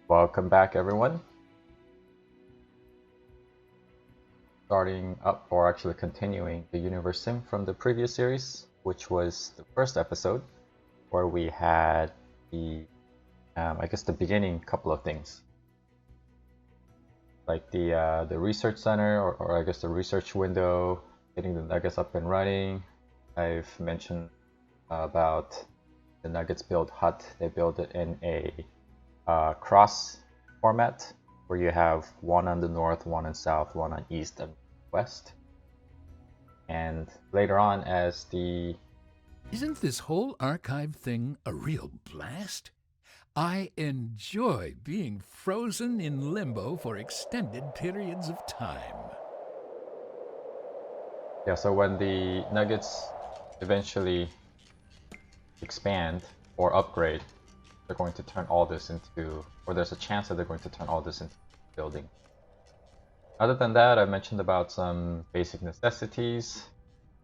Welcome back, everyone. Starting up, or actually continuing the Universim from the previous series, which was the first episode, where we had the beginning couple of things, like the research center, or I guess the research window, getting the nuggets up and running. I've mentioned about the nuggets build hut. They build it in a cross format where you have one on the north, one on south, one on east and west. And later on, as the Isn't this whole archive thing a real blast? I enjoy being frozen in limbo for extended periods of time. so when the nuggets eventually expand or upgrade, they're going to turn all this into, or there's a chance that they're going to turn all this into building. Other than that, I mentioned about some basic necessities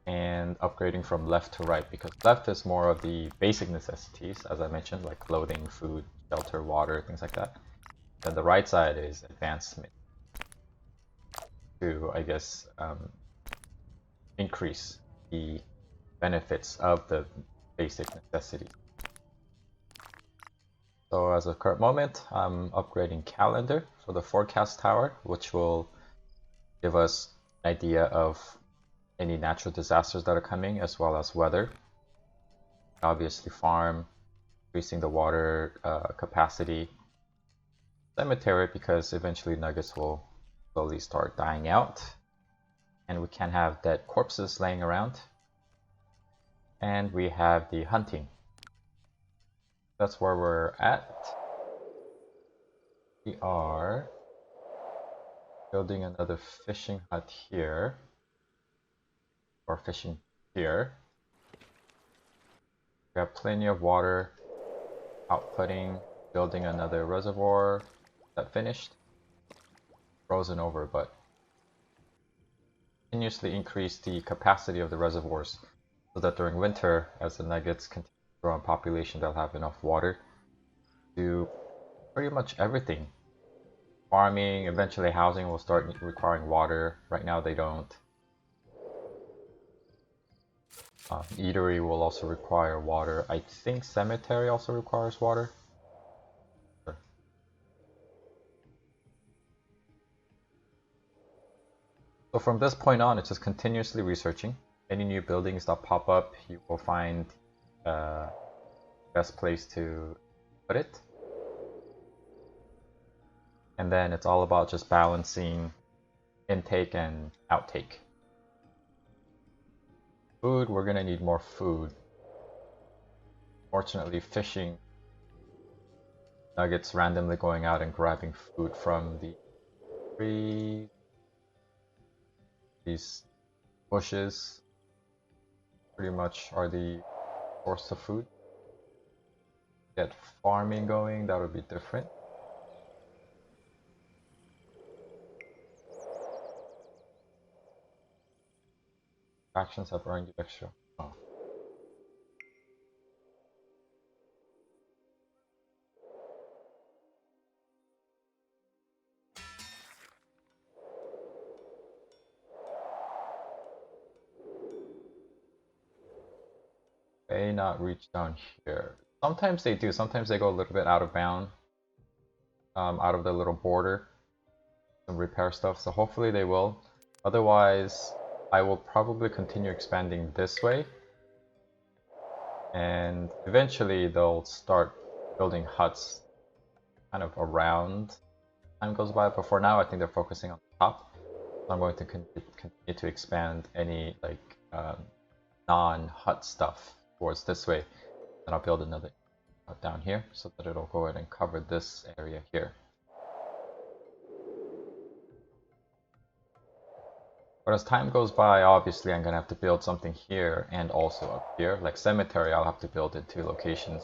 and upgrading from left to right, because left is more of the basic necessities, as I mentioned, like clothing, food, shelter, water, things like that. Then the right side is advancement to, increase the benefits of the basic necessities. So as of current moment, I'm upgrading calendar for the forecast tower, which will give us an idea of any natural disasters that are coming, as well as weather. Obviously farm, increasing the water capacity. Cemetery, because eventually nuggets will slowly start dying out, and we can't have dead corpses laying around. And we have the hunting. That's where we're at. We are building another fishing hut here, or fishing here. We have plenty of water, outputting, building another reservoir. That finished. Frozen over, but continuously increase the capacity of the reservoirs so that during winter, as the nuggets continue to grow in population, they'll have enough water to do pretty much everything. Farming, eventually housing will start requiring water. Right now they don't. Eatery will also require water. I think cemetery also requires water. Sure. So from this point on, it's just continuously researching. Any new buildings that pop up, you will find best place to put it. And then it's all about just balancing intake and outtake. Food, we're gonna need more food. Fortunately, fishing nuggets randomly going out and grabbing food from the trees, these bushes pretty much are the source of food. Get farming going, that would be different. Actions have earned you extra. Oh. May not reach down here. Sometimes they do. Sometimes they go a little bit out of bound, out of the little border, some repair stuff. So hopefully they will. Otherwise, I will probably continue expanding this way. And eventually they'll start building huts kind of around time goes by. But for now, I think they're focusing on the top. So I'm going to continue to expand any like non-hut stuff towards this way. And I'll build another hut down here so that it'll go ahead and cover this area here. But as time goes by, obviously I'm gonna have to build something here and also up here. Like cemetery, I'll have to build in 2 locations.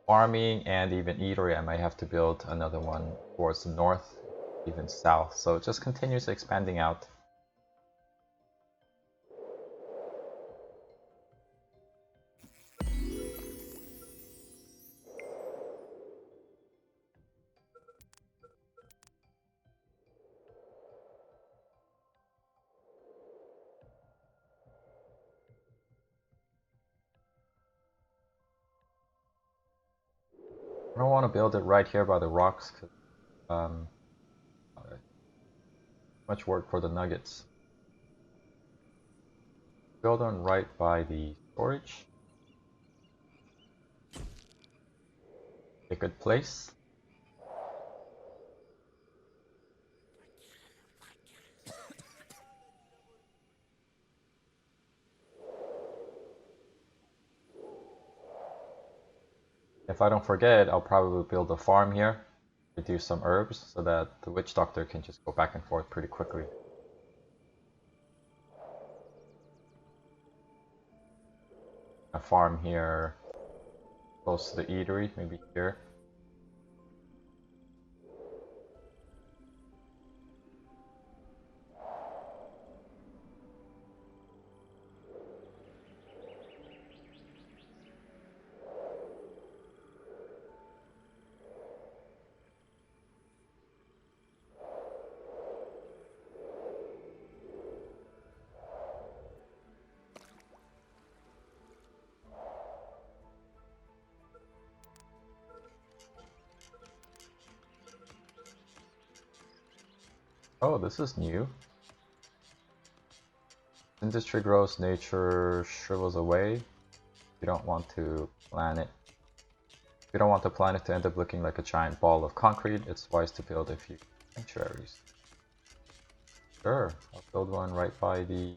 Farming and even eatery, I might have to build another one towards the north, even south. So it just continues expanding out. don't want to build it right here by the rocks because much work for the nuggets. Build on right by the storage. A good place. If I don't forget, I'll probably build a farm here, produce some herbs so that the witch doctor can just go back and forth pretty quickly. A farm here close to the eatery, maybe here. Oh, this is new. Industry grows, nature shrivels away. You don't want to plan it. You don't want the planet to end up looking like a giant ball of concrete. It's wise to build a few sanctuaries. Sure, I'll build one right by the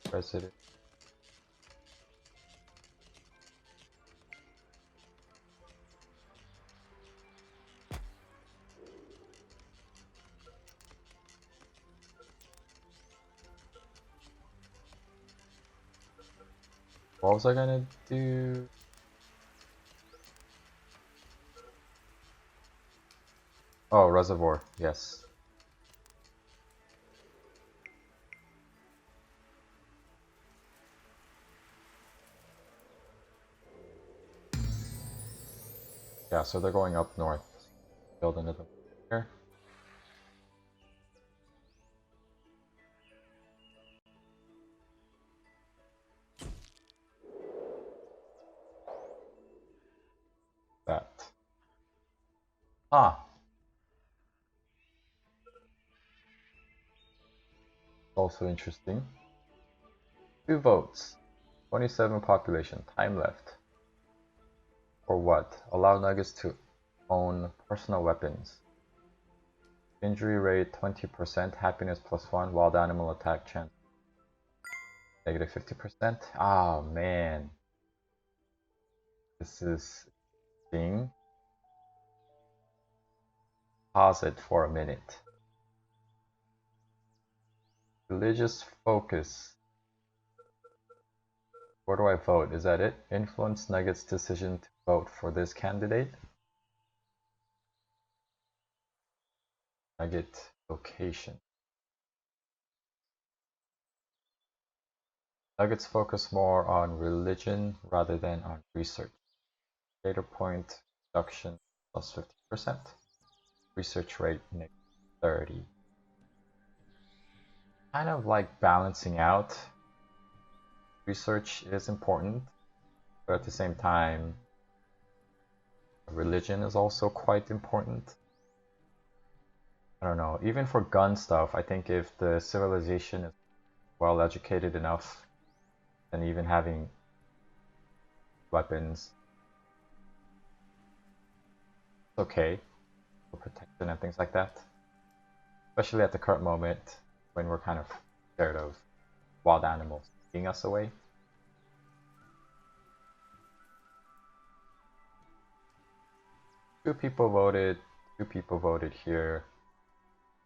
president. What was I gonna do? Oh, reservoir, yes. Yeah, so they're going up north. Build another one here. That. Ah. Also interesting. 2 votes. 27 population. Time left. For what? Allow nuggets to own personal weapons. Injury rate 20%, happiness +1, wild animal attack chance -50%. Ah, man. This is thing. Pause it for a minute. Religious focus. Where do I vote? Is that it? Influence Nuggets' decision to vote for this candidate. Nugget location. Nuggets focus more on religion rather than on research. Data point reduction +50%. Research rate -30. Kind of like balancing out. Research is important, but at the same time, religion is also quite important. I don't know, even for gun stuff, I think if the civilization is well educated enough, then even having weapons is okay for protection and things like that. Especially at the current moment when we're kind of scared of wild animals taking us away. Two people voted here.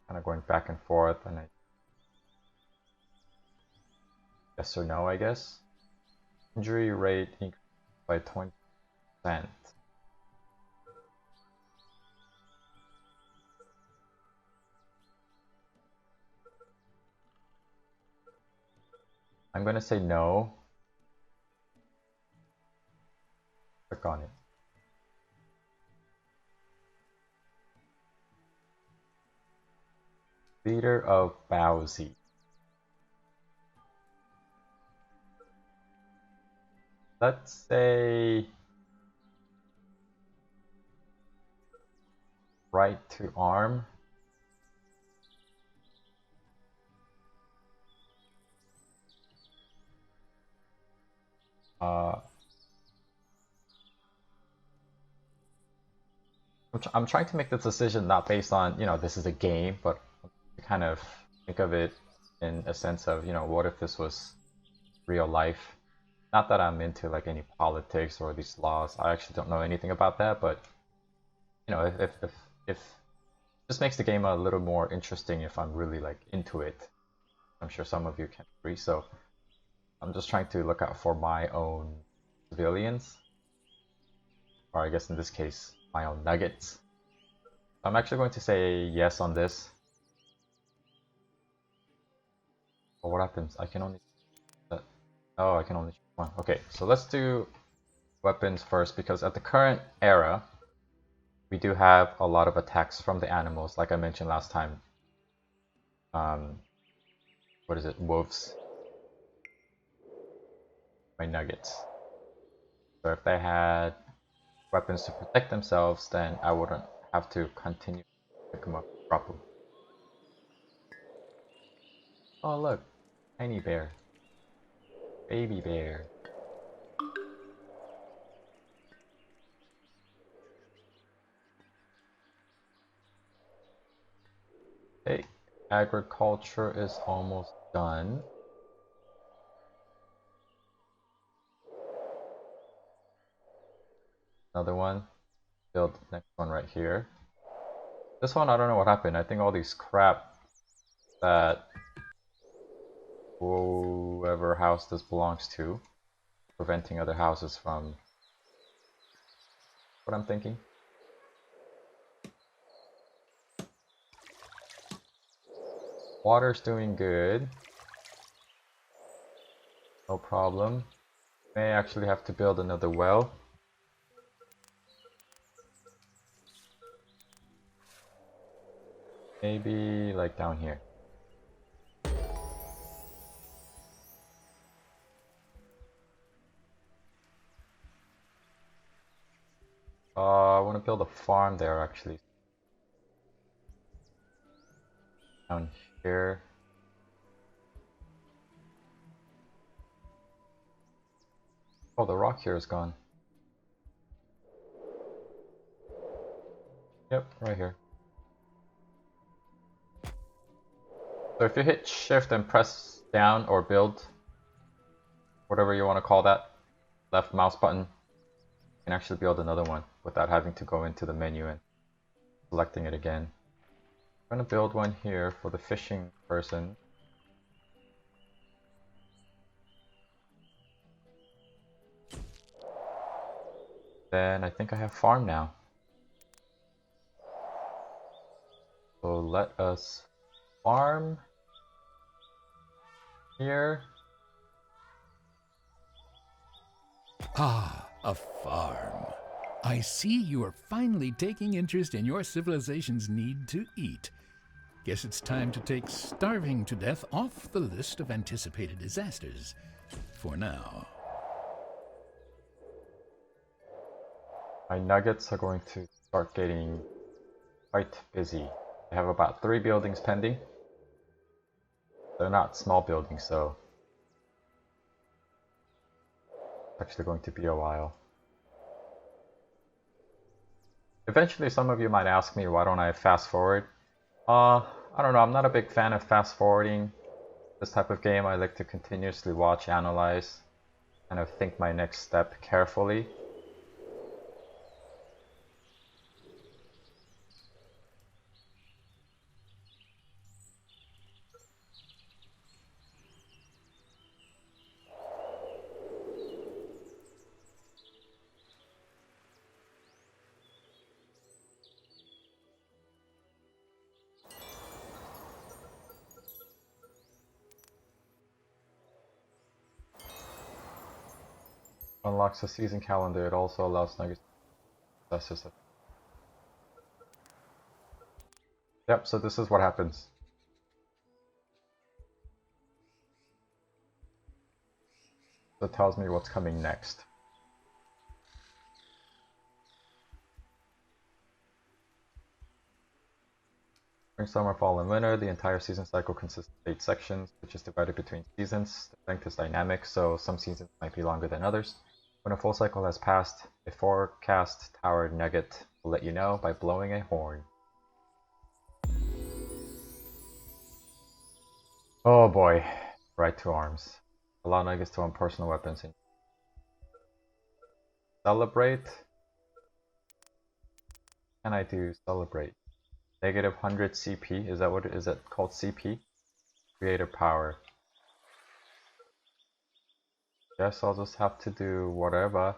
Kind of going back and forth, and yes or no, I guess. Injury rate increased by 20%. I'm gonna say no. Click on it. Leader of Bowsy. Let's say right to arm. I'm trying to make this decision not based on, this is a game, but to kind of think of it in a sense of, what if this was real life? Not that I'm into like any politics or these laws. I actually don't know anything about that, but if this makes the game a little more interesting if I'm really like into it. I'm sure some of you can agree. So I'm just trying to look out for my own civilians, or I guess in this case, my own nuggets. I'm actually going to say yes on this. But what happens? I can only... Oh, I can only choose one. Okay, so let's do weapons first, because at the current era, we do have a lot of attacks from the animals, like I mentioned last time. What is it? Wolves. My nuggets. So if they had weapons to protect themselves, then I wouldn't have to continue to pick them up properly. Oh look, tiny bear. Baby bear. Hey, agriculture is almost done. Another one. Build the next one right here. This one, I don't know what happened. I think all these crap that whoever house this belongs to, preventing other houses from what I'm thinking. Water's doing good. No problem. May actually have to build another well. Maybe like down here. I want to build a farm there actually. Down here. Oh, the rock here is gone. Yep, right here. So if you hit shift and press down or build, whatever you want to call that, left mouse button, you can actually build another one without having to go into the menu and selecting it again. I'm going to build one here for the fishing person. Then I think I have farm now. So let us farm here. Ah, a farm. I see you are finally taking interest in your civilization's need to eat. Guess it's time to take starving to death off the list of anticipated disasters. For now. My nuggets are going to start getting quite busy. I have about 3 buildings pending. They're not small buildings, so it's actually going to be a while. Eventually, some of you might ask me, why don't I fast forward? I don't know, I'm not a big fan of fast forwarding this type of game. I like to continuously watch, analyze, kind of think my next step carefully. Unlocks the season calendar. It also allows nuggets. That's just it. Yep, so this is what happens. So it tells me what's coming next. Spring, summer, fall, and winter. The entire season cycle consists of 8 sections, which is divided between seasons. The length is dynamic, so some seasons might be longer than others. When a full cycle has passed, a forecast tower nugget will let you know by blowing a horn. Oh boy, right to arms. Allow nuggets to own personal weapons and celebrate. Can I do celebrate? Negative 100 CP, is that what is it called? CP? Creative power. Guess I'll just have to do whatever.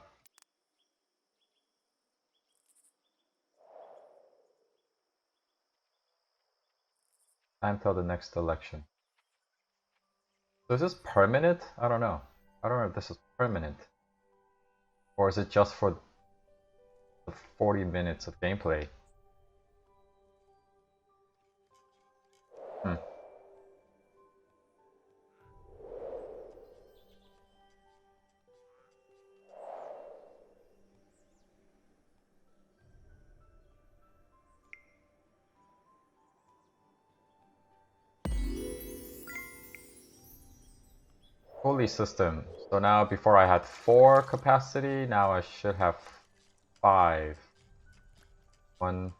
Until the next election. So is this permanent? I don't know. I don't know if this is permanent. Or is it just for the 40 minutes of gameplay? Holy system. So now before I had 4 capacity, now I should have 5. 1,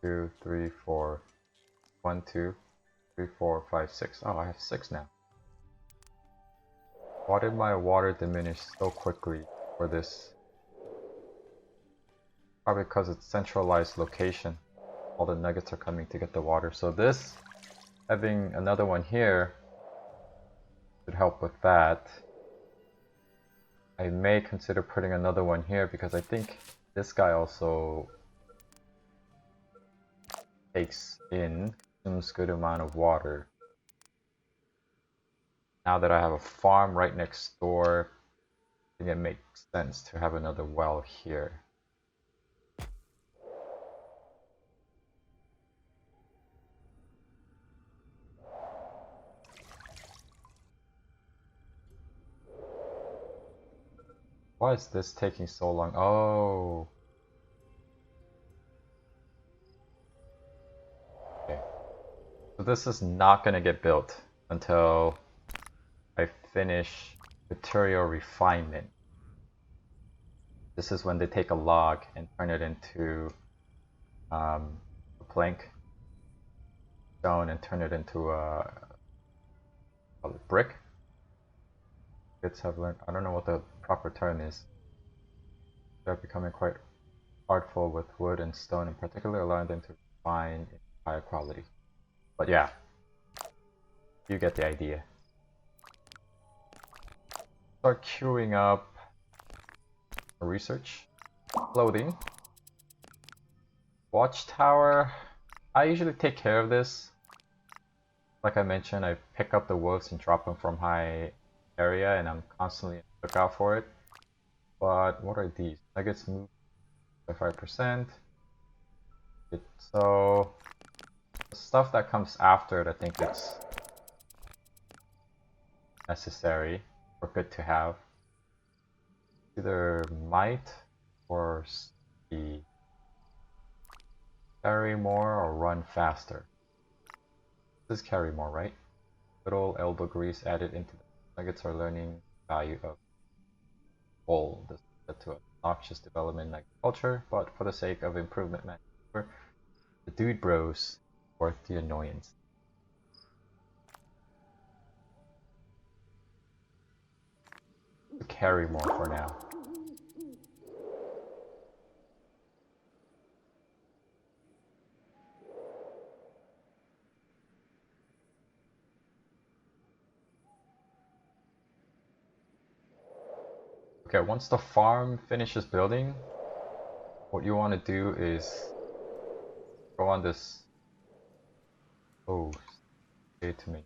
2, 3, 4. 1, 2, 3, 4, 5, 6. Oh, I have 6 now. Why did my water diminish so quickly for this? Probably because it's centralized location. All the nuggets are coming to get the water. So this, having another one here, should help with that. I may consider putting another one here because I think this guy also consumes good amount of water. Now that I have a farm right next door, I think it makes sense to have another well here. Why is this taking so long? Oh. Okay. So this is not going to get built until I finish material refinement. This is when they take a log and turn it into a plank, stone, and turn it into a brick. Kids have learned, I don't know what the proper term is. They're becoming quite artful with wood and stone in particular, allowing them to refine in higher quality. But yeah, you get the idea. Start queuing up research. Clothing. Watchtower. I usually take care of this. Like I mentioned, I pick up the wolves and drop them from high area, and I'm constantly on the lookout for it. But what are these? Nuggets move by 5%. So the stuff that comes after it, I think it's necessary or good to have. Either might or speed. Carry more or run faster. This is carry more, right? Little elbow grease added into the nuggets are learning value of gold. This led to an obnoxious development in agriculture, but for the sake of improvement, the dude bros worth the annoyance. Carry more for now. Okay, once the farm finishes building, what you want to do is go on this. Oh, say it to me.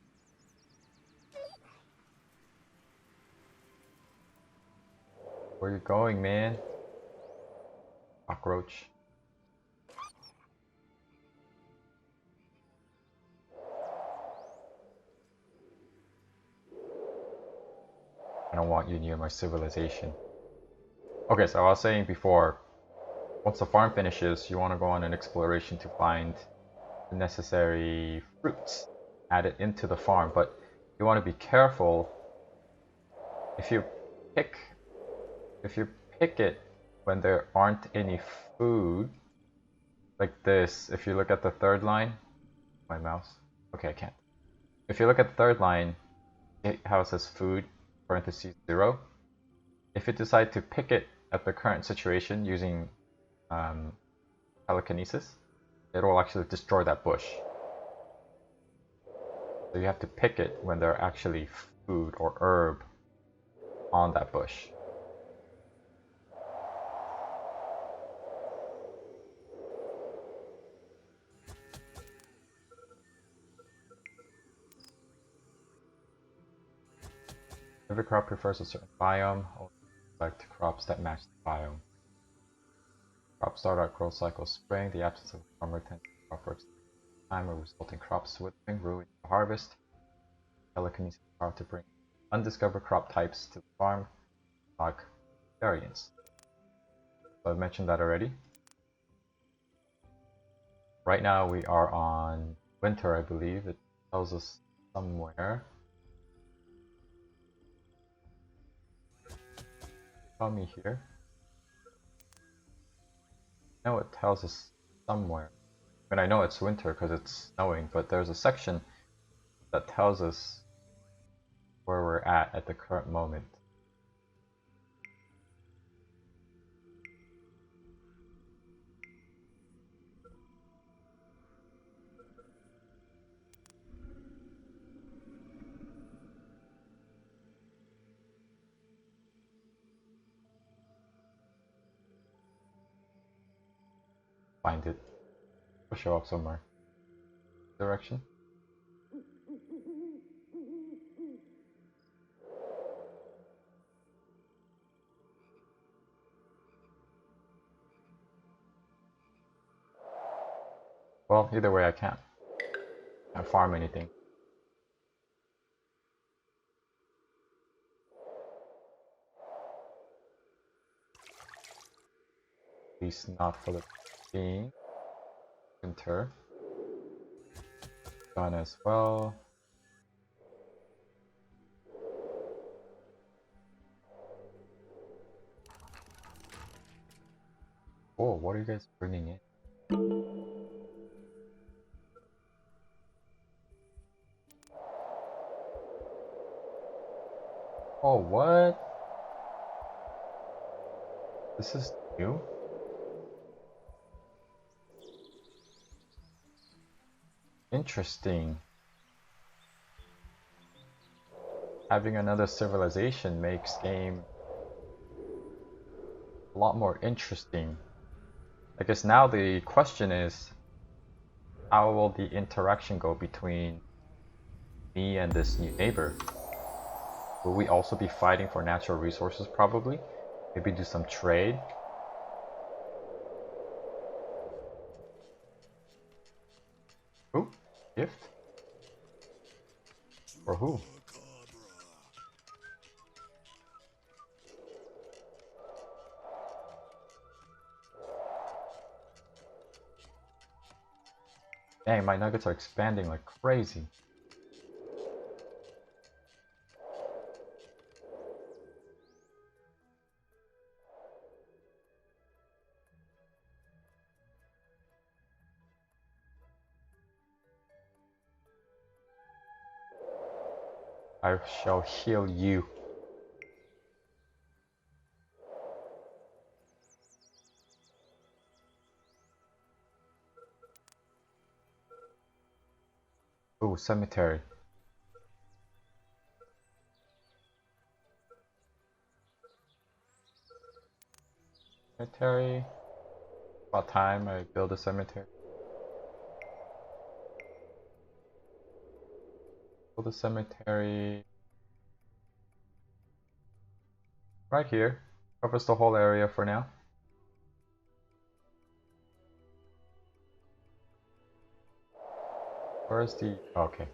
Where you going, man? Cockroach. I don't want you near my civilization. Okay, so I was saying before, once the farm finishes, you want to go on an exploration to find the necessary fruits added into the farm. But you want to be careful. If you pick it when there aren't any food, like this, if you look at the third line, my mouse, okay, I can't. If you look at the third line, how it says food, parentheses 0, if you decide to pick it at the current situation using telekinesis, it will actually destroy that bush. So you have to pick it when there are actually food or herb on that bush. Every crop prefers a certain biome, or select crops that match the biome. Crops start out growth cycle spring. The absence of a farmer tends to crop works time will result in crops withering, ruining the harvest. Telekinesis power to bring undiscovered crop types to the farm, like variants. So I mentioned that already. Right now we are on winter, I believe. It tells us somewhere. Tell me here. No, it tells us somewhere. I mean, I know it's winter because it's snowing, but there's a section that tells us where we're at the current moment. Find it. It'll show up somewhere. Direction. Well, either way I can't farm anything. At least not for the being. Winter. Done as well. Oh, what are you guys bringing in? Oh, what? This is new? Interesting. Having another civilization makes game a lot more interesting. I guess now the question is, how will the interaction go between me and this new neighbor? Will we also be fighting for natural resources probably? Maybe do some trade? Ooh, gift? For who? Dang, my nuggets are expanding like crazy. I shall heal you. Ooh, cemetery. Cemetery. About time I build a cemetery. Build a cemetery. Right here. Covers the whole area for now. Where's the... okay.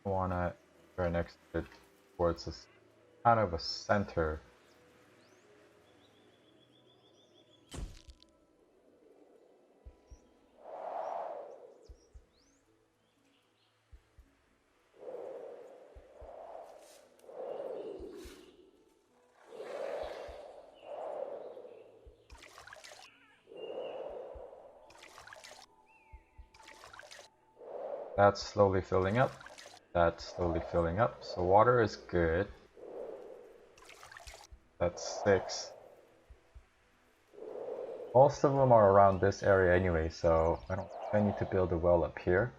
I wanna right next to it towards this kind of a center. That's slowly filling up. That's slowly filling up. So water is good. That's 6. Most of them are around this area anyway, so I don't think I need to build a well up here.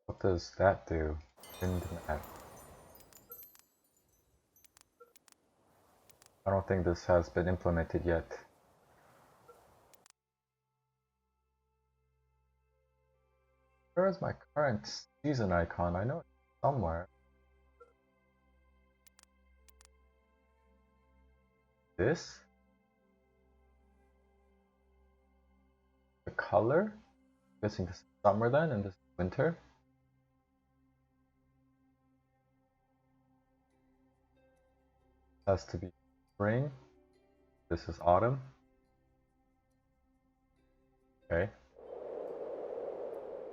What does that do? Wind map. I don't think this has been implemented yet. Where is my current season icon? I know it's somewhere. This? The color? I'm guessing this is summer then, and this is winter. Has to be spring. This is autumn. Okay.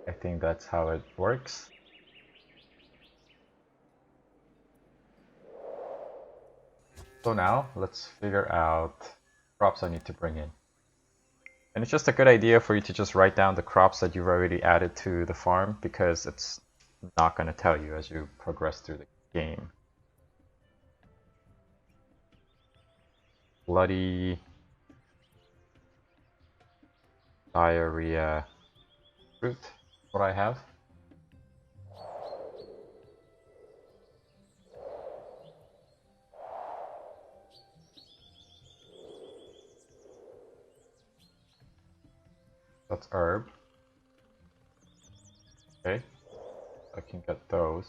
I think that's how it works. So now, let's figure out crops I need to bring in. And it's just a good idea for you to just write down the crops that you've already added to the farm, because it's not going to tell you as you progress through the game. Bloody diarrhea fruit, what I have. That's herb. Okay, I can get those.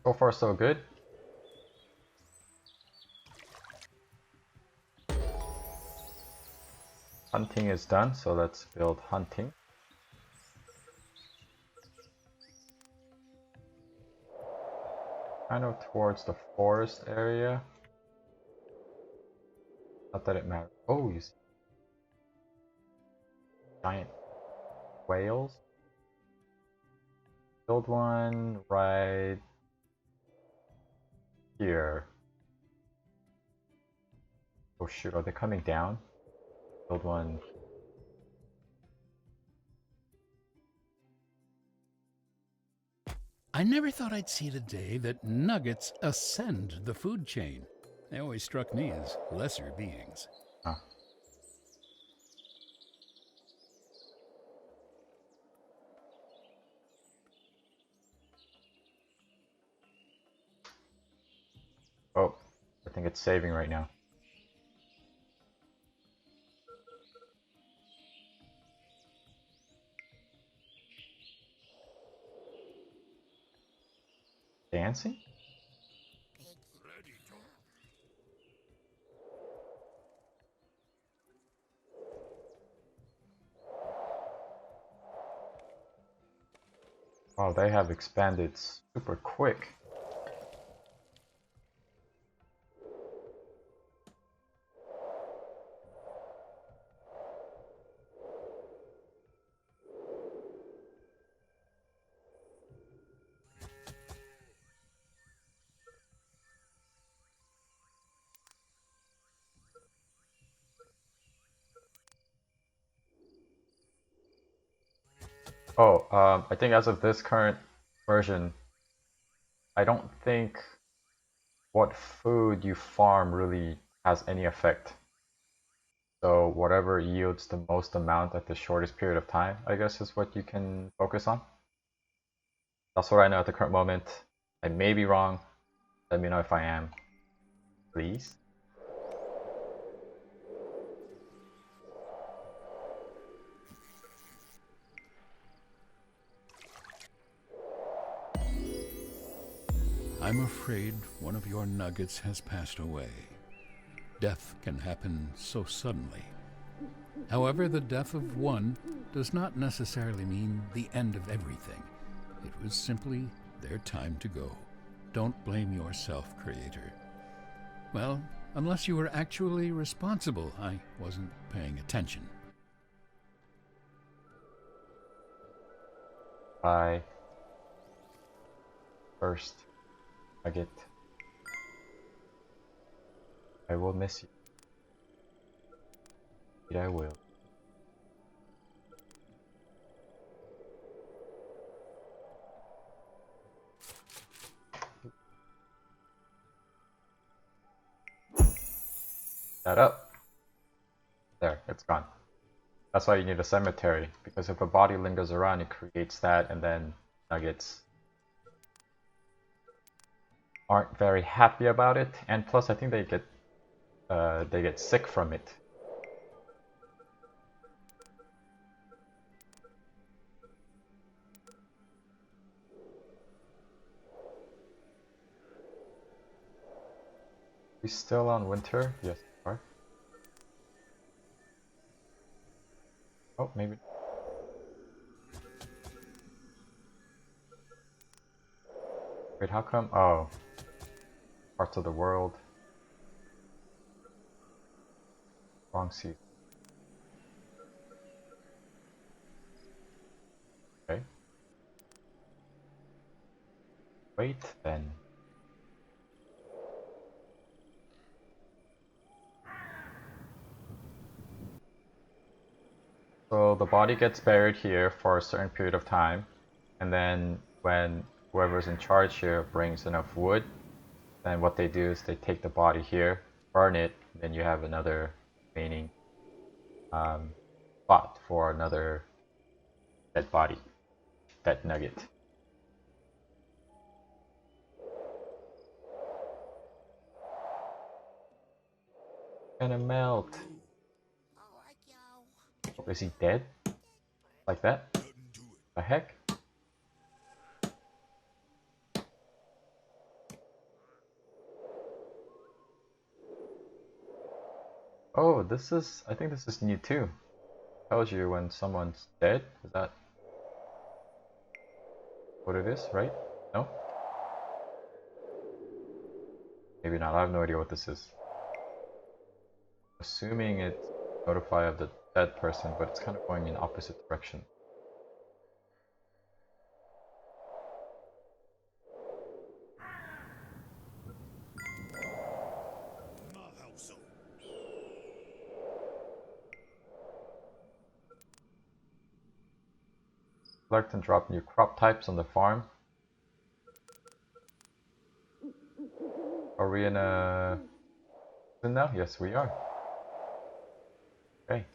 So far so good. Hunting is done, so let's build hunting. Kind of towards the forest area. Not that it matters. Oh, you see giant whales. Build one right here. Oh shoot, are they coming down? Build one. I never thought I'd see the day that nuggets ascend the food chain. They always struck me as lesser beings. Huh. Oh, I think it's saving right now. Dancing? Wow, they have expanded super quick. Oh, I think as of this current version, I don't think what food you farm really has any effect. So whatever yields the most amount at the shortest period of time, I guess is what you can focus on. That's what I know at the current moment. I may be wrong. Let me know if I am, please. I'm afraid one of your nuggets has passed away. Death can happen so suddenly. However, the death of one does not necessarily mean the end of everything. It was simply their time to go. Don't blame yourself, Creator. Well, unless you were actually responsible, I wasn't paying attention. Bye. First nugget. I will miss you. I will. That up. There, it's gone. That's why you need a cemetery, because if a body lingers around, it creates that, and then nuggets aren't very happy about it. And plus, I think they get sick from it. We still on winter? Yes, we are. Oh, maybe. Wait, how come? Oh, parts of the world. Wrong season. Okay. Wait, then. So the body gets buried here for a certain period of time, and then when whoever's in charge here brings enough wood, then what they do is they take the body here, burn it, then you have another remaining spot for another dead body, dead nugget. Gonna melt. Oh, is he dead? Like that? The heck? Oh, I think this is new too. Tells you when someone's dead. Is that what it is, right? No? Maybe not. I have no idea what this is. Assuming it's notify of the dead person, but it's kind of going in opposite direction. Select and drop new crop types on the farm. Are we in a season now? Yes, we are. Okay.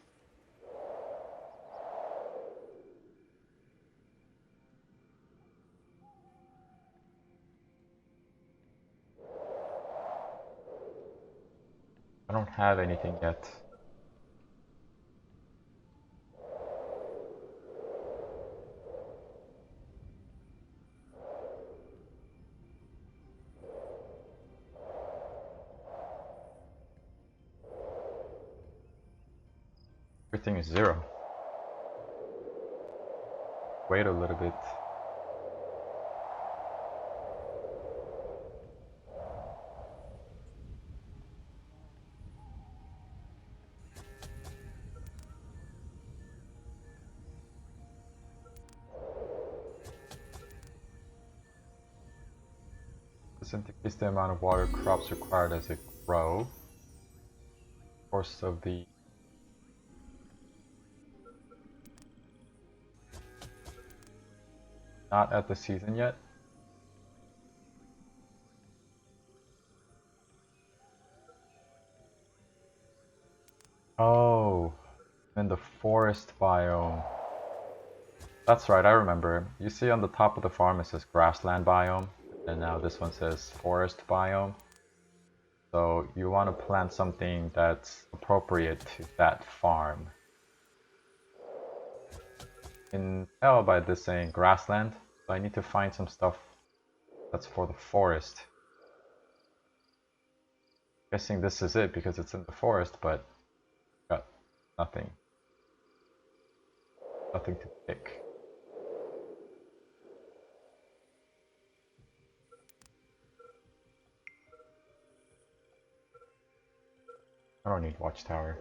I don't have anything yet. Everything is 0. Wait a little bit. This indicates the amount of water crops required as they grow. Course of the not at the season yet. Oh, in the forest biome. That's right, I remember. You see on the top of the farm it says grassland biome, and now this one says forest biome. So you want to plant something that's appropriate to that farm. You can tell by this saying grassland, so I need to find some stuff That's for the forest. Guessing this is it because it's in the forest, but got nothing. Nothing to pick. I don't need watchtower.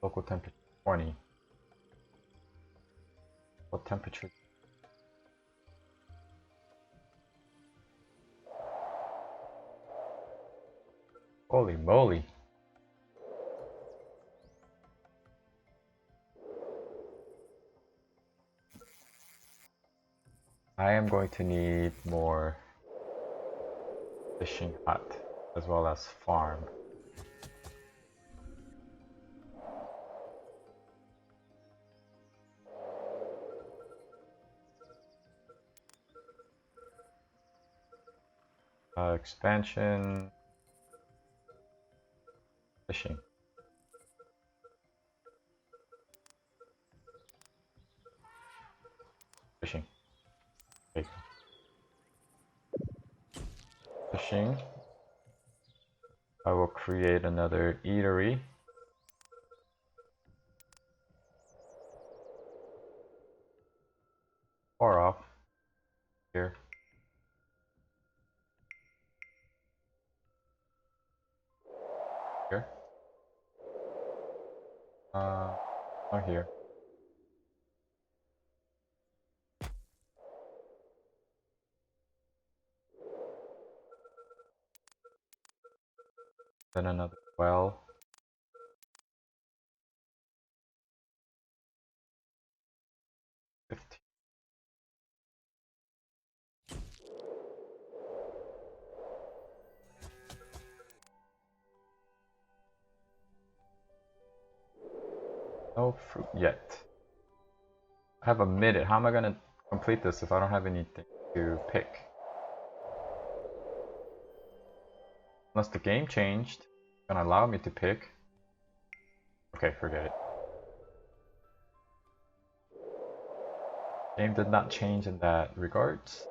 Local temperature 20. What temperature? Holy moly. I am going to need more fishing hut as well as farm. Expansion, fishing. Fishing. Okay. Fishing. I will create another eatery. Far off. Here. Here. Not here. Then another well. 15. No fruit yet. I have a minute. How am I gonna complete this if I don't have anything to pick? Unless the game changed, it's gonna allow me to pick. Okay, forget it. Game did not change in that regards.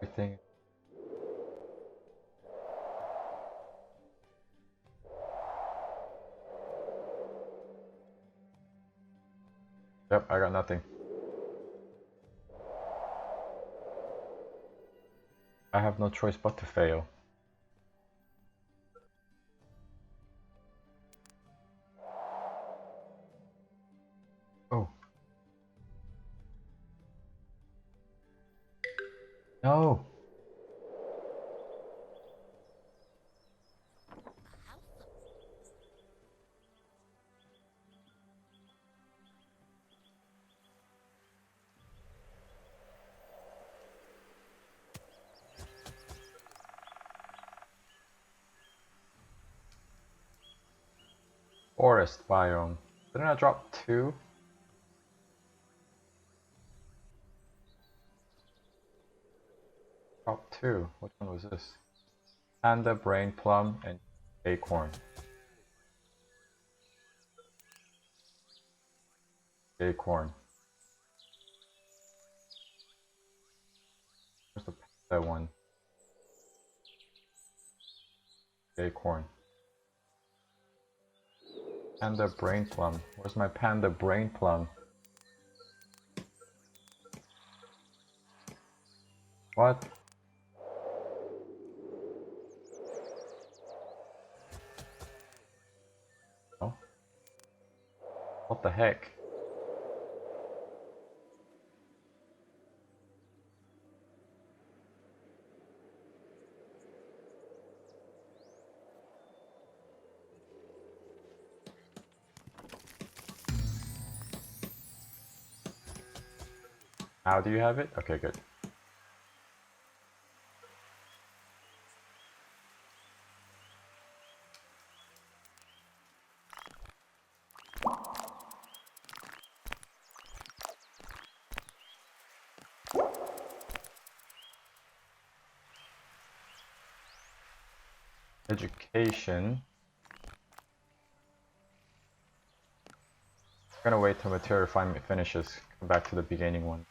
Everything. Yep, I got nothing. I have no choice but to fail. Oh. No. Forest biome. Didn't I drop 2? Drop 2. Which one was this? Panda, brain plum, and acorn. Acorn. Where's the panda one? Acorn. Panda brain plum. Where's my panda brain plum? What? Oh. What the heck? Now do you have it? Okay, good. education. I'm gonna wait till material refinement finishes. Come back to the beginning one.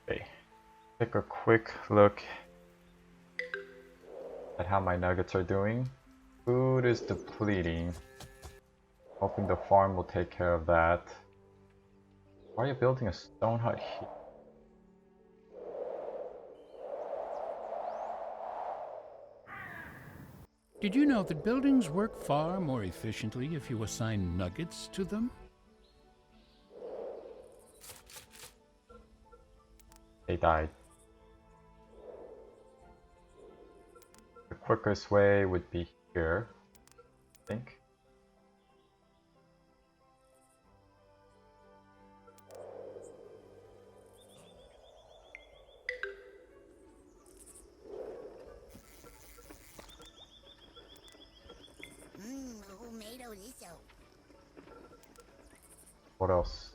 Okay, take a quick look at how my nuggets are doing. Food is depleting. Hoping the farm will take care of that. Why are you building a stone hut here? Did you know that buildings work far more efficiently if you assign nuggets to them? They died. The quickest way would be here, I think. What else?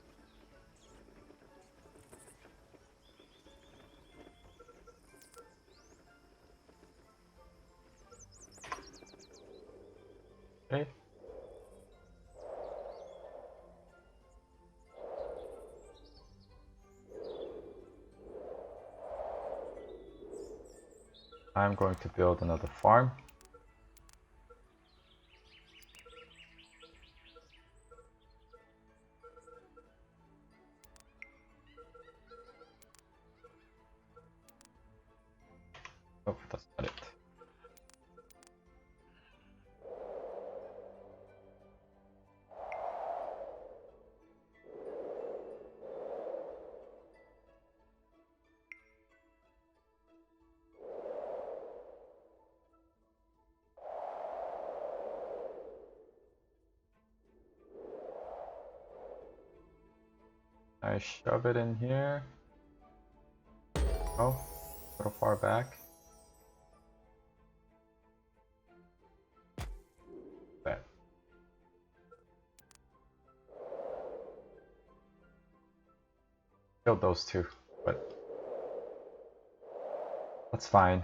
Okay. I'm going to build another farm. Oh, that's not it. I shove it in here. Oh, a little far back. That. Killed those two, but that's fine.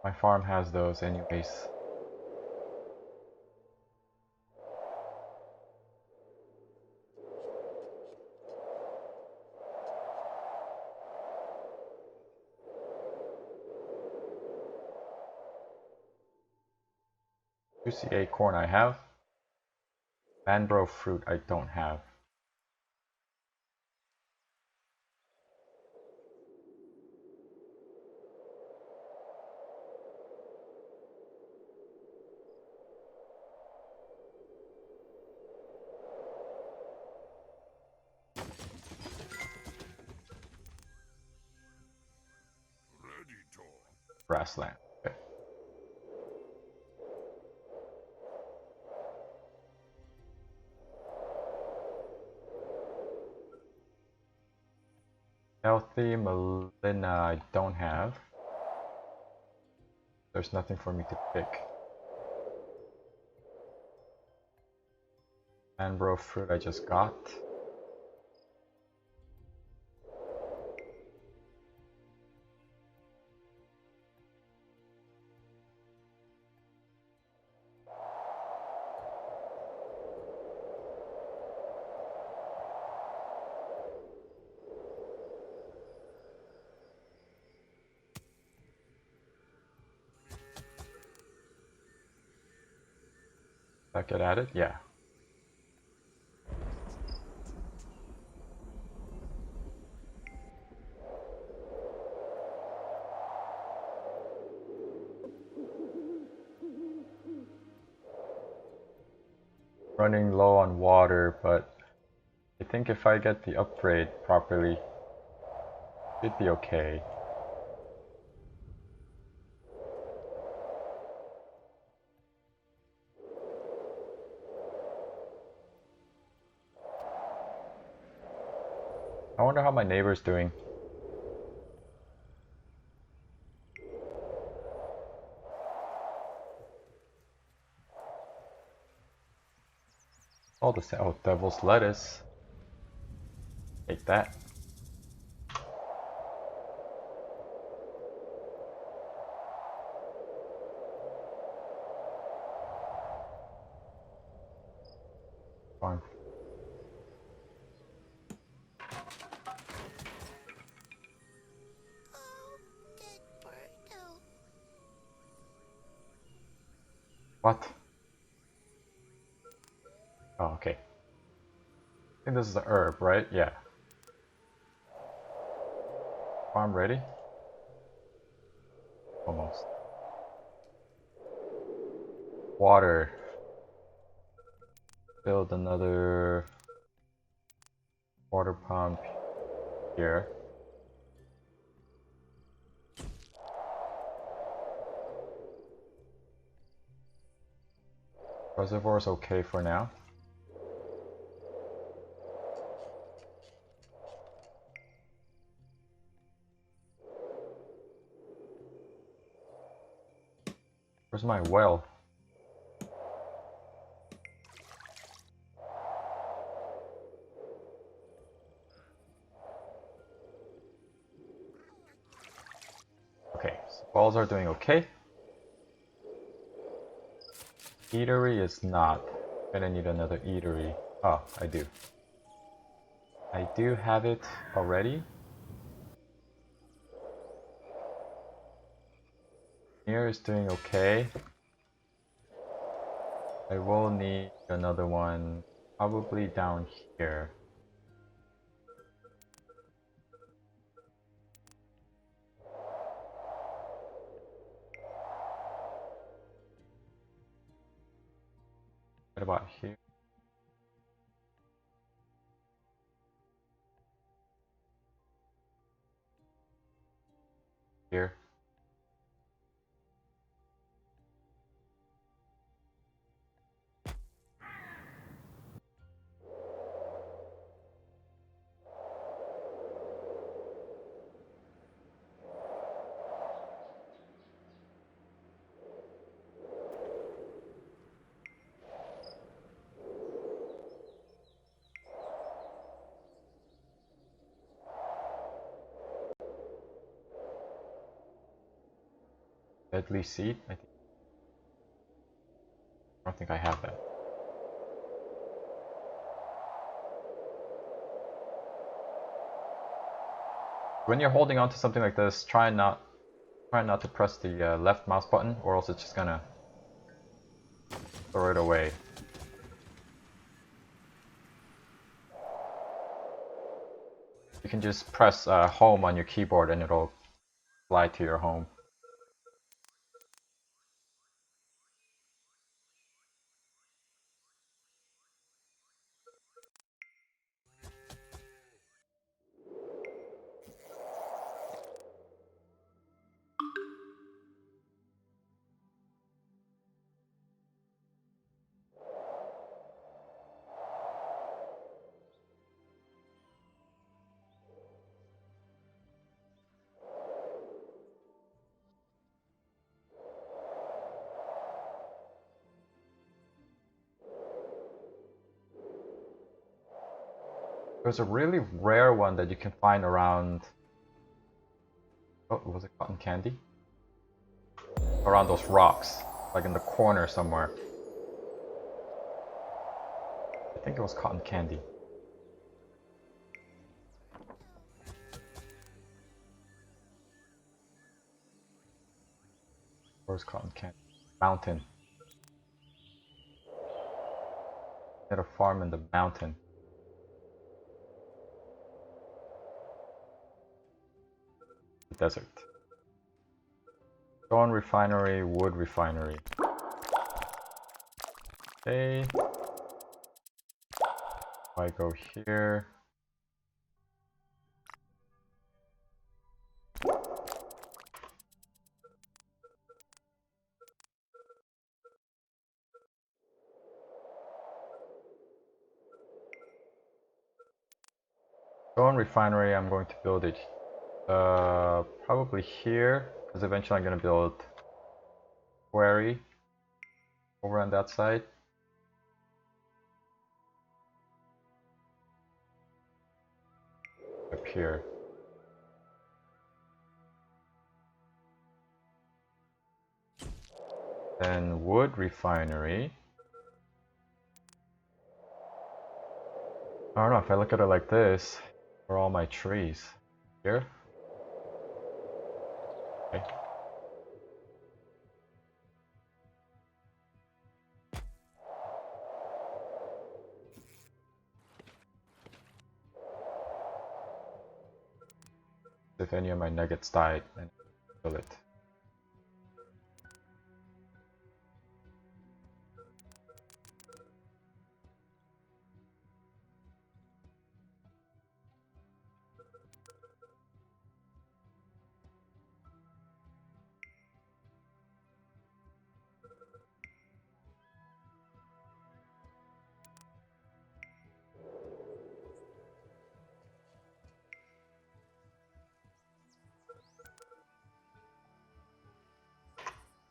My farm has those anyways. Juicy acorn I have. Mangrove fruit I don't have. Grassland. Okay. Healthy Melina I don't have. There's nothing for me to pick. Mangrove fruit I just got. Did I get added? Yeah. Running low on water, but I think if I get the upgrade properly, it'd be okay. I wonder how my neighbor's doing. Oh, oh, devil's lettuce. Take that. Fine. What? Oh, okay. I think this is a herb, right? Yeah. Farm ready? Almost. Water. Build another water pump here. Reservoir is okay for now. Where's my well? Okay, so wells are doing okay. Eatery is not. Gonna need another eatery. Oh, I do. I do have it already. Here is doing okay. I will need another one probably down here. What about here? Here. Deadly seed? I don't think I have that. When you're holding on to something like this, try not to press the left mouse button, or else it's just gonna throw it away. You can just press home on your keyboard and it'll fly to your home. There's a really rare one that you can find around... Oh, was it cotton candy? Around those rocks, like in the corner somewhere. I think it was cotton candy. Where's cotton candy? Mountain. At a farm in the mountain. The desert. Stone refinery, wood refinery. Okay. If I go here. Stone refinery, I'm going to build it probably here, because eventually I'm going to build quarry over on that side. here. Then wood refinery. I don't know, if I look at it like this, where are all my trees? Here? Okay. If any of my nuggets died, then kill it.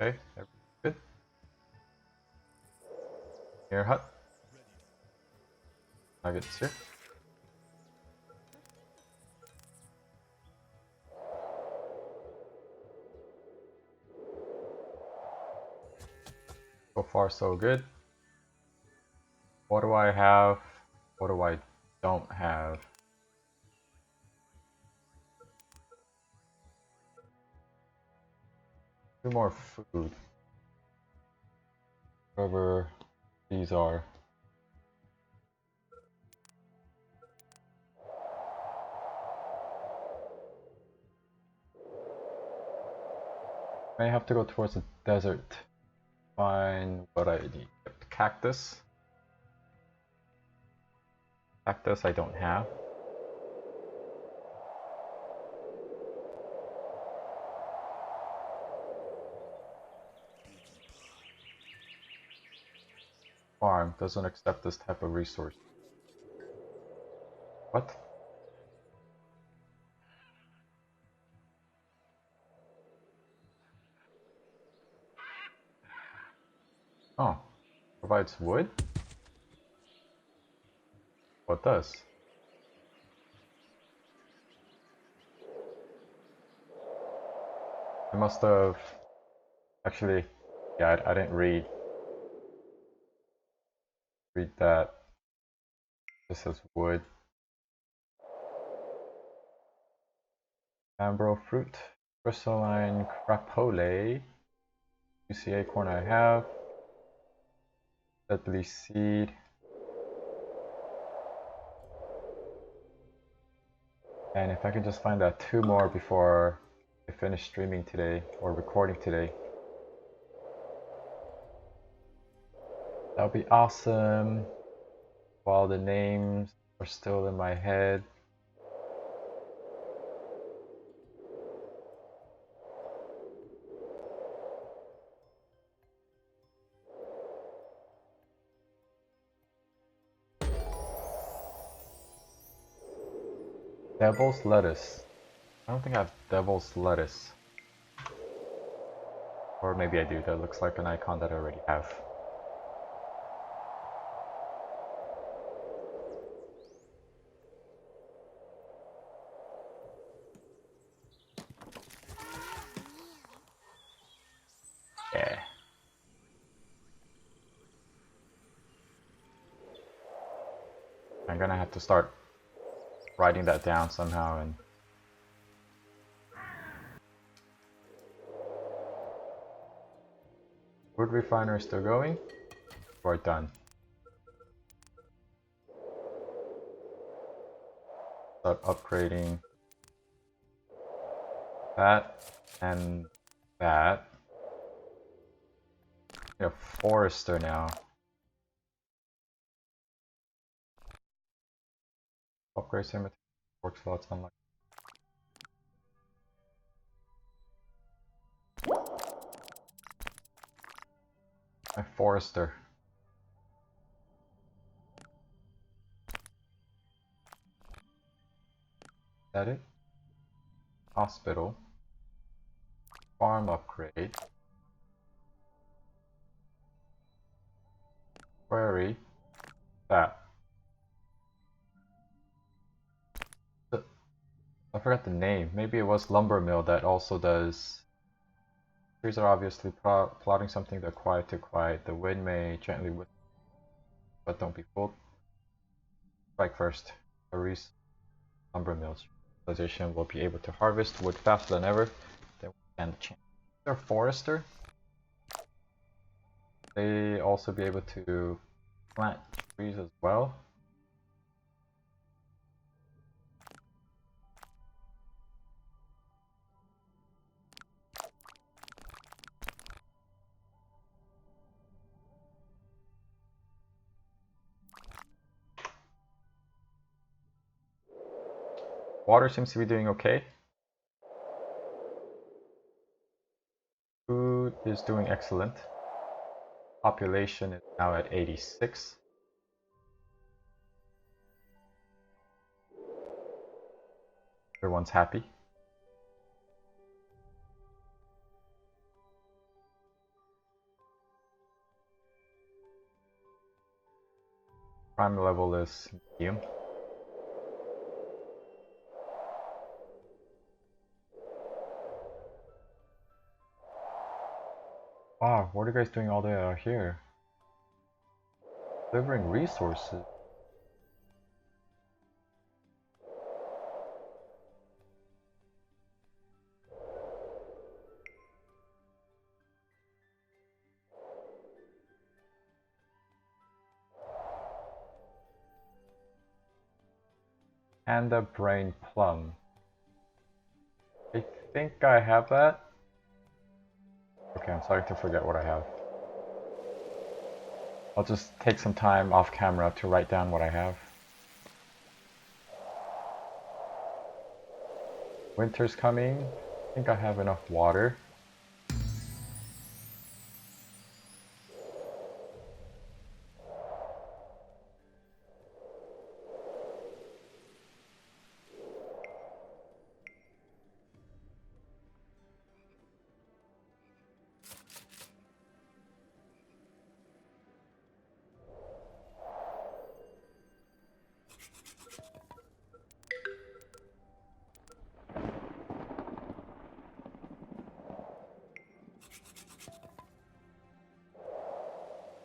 Okay, everything's good. Here, hut. Nuggets here. So far, so good. What do I have? What do I don't have? Two more food. Whatever these are. May have to go towards the desert. Find what I need. Cactus. Cactus I don't have. Farm doesn't accept this type of resource. What? Oh, provides wood? What does? I must have... Actually, yeah, I didn't read that. This is wood. Ambro fruit. Crystalline crapole. UC acorn I have. Deadly seed. And if I could just find that two more before I finish streaming today or recording today, that would be awesome. While the names are still in my head. Devil's lettuce. I don't think I have devil's lettuce. Or maybe I do. That looks like an icon that I already have. Yeah. I'm gonna have to start writing that down somehow and wood refinery still going? Or done? Start upgrading that and that. We have forester now. Upgrade cemetery work slots unlocked. My forester. Is that it? Hospital. Farm upgrade. Query. That. I forgot the name. Maybe it was Lumber Mill that also does. Trees are obviously plotting something that quiet to quiet. The wind may gently whisper, but don't be fooled. Strike first. Paris Lumber Mills. Civilization will be able to harvest wood faster than ever. They will stand a chance. They're forester. They also be able to plant trees as well. Water seems to be doing okay. Food is doing excellent. Population is now at 86. Everyone's happy. Crime level is medium. Wow, what are you guys doing all day out here? Delivering resources. And a brain plum. I think I have that. Okay, I'm starting to forget what I have. I'll just take some time off camera to write down what I have. Winter's coming. I think I have enough water.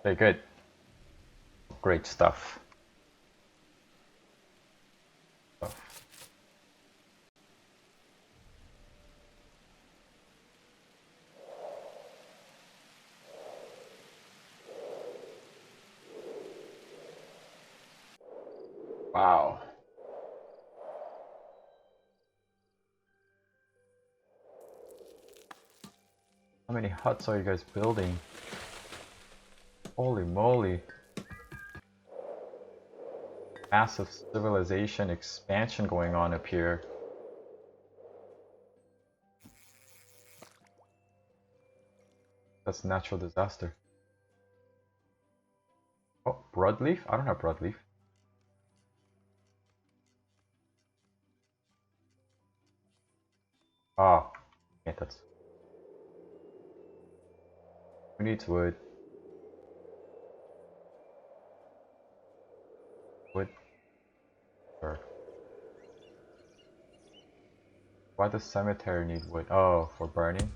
Okay, good. Great stuff. Wow. How many huts are you guys building? Holy moly. Massive civilization expansion going on up here. That's a natural disaster. Oh, broadleaf? I don't have broadleaf. Ah, okay, that's... Who needs wood? Wood? Sure. Why does cemetery need wood? Oh, for burning?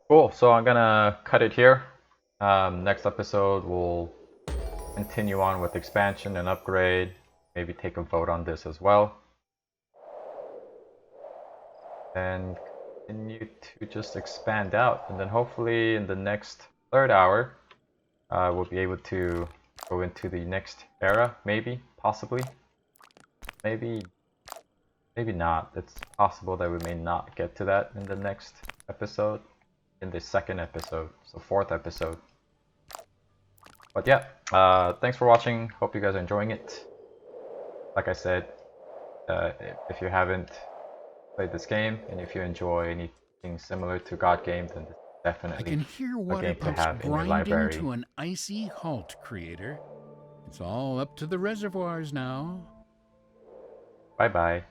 Cool, so I'm gonna cut it here. Next episode we'll continue on with expansion and upgrade. Maybe take a vote on this as well. And continue to just expand out. And then hopefully in the next third hour, we'll be able to go into the next era, maybe, possibly. Maybe not. It's possible that we may not get to that in the next episode. In the second episode, so fourth episode. But yeah, thanks for watching. Hope you guys are enjoying it. Like I said, if you haven't played this game and if you enjoy anything similar to God Game, then this is definitely I can hear a water game to pumps have in your grinding library. to an icy halt, creator. It's all up to the reservoirs now. Bye bye.